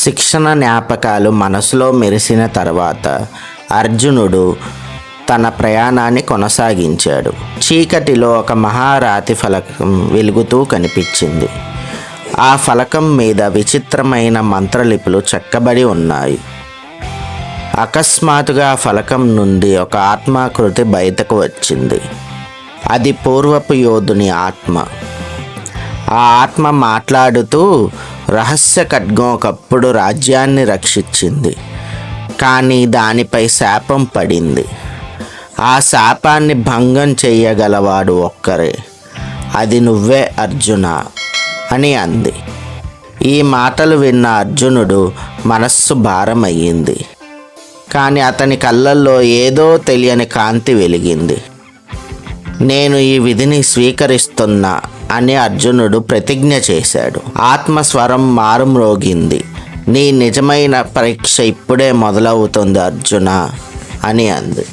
శిక్షణ జ్ఞాపకాలు మనసులో మెరిసిన తర్వాత అర్జునుడు తన ప్రయాణాన్ని కొనసాగించాడు. చీకటిలో ఒక మహారాతి ఫలకం వెలుగుతూ కనిపించింది. ఆ ఫలకం మీద విచిత్రమైన మంత్రలిపులు చెక్కబడి ఉన్నాయి. అకస్మాత్తుగా ఆ ఫలకం నుండి ఒక ఆత్మాకృతి బయటకు వచ్చింది. అది పూర్వపు యోధుని ఆత్మ. ఆ ఆత్మ మాట్లాడుతూ, రహస్య ఖడ్గం ఒకప్పుడు రాజ్యాన్ని రక్షించింది, కానీ దానిపై శాపం పడింది. ఆ శాపాన్ని భంగం చెయ్యగలవాడు ఒక్కరే, అది నువ్వే అర్జున అని అంది. ఈ మాటలు విన్న అర్జునుడు మనస్సు భారమయ్యింది. కానీ అతని కళ్ళల్లో ఏదో తెలియని కాంతి వెలిగింది. నేను ఈ విధిని స్వీకరిస్తున్నా అని అర్జునుడు ప్రతిజ్ఞ చేశాడు. ఆత్మస్వరం మారుమ్రోగింది. నీ నిజమైన పరీక్ష ఇప్పుడే మొదలవుతుంది అర్జున అని అంది.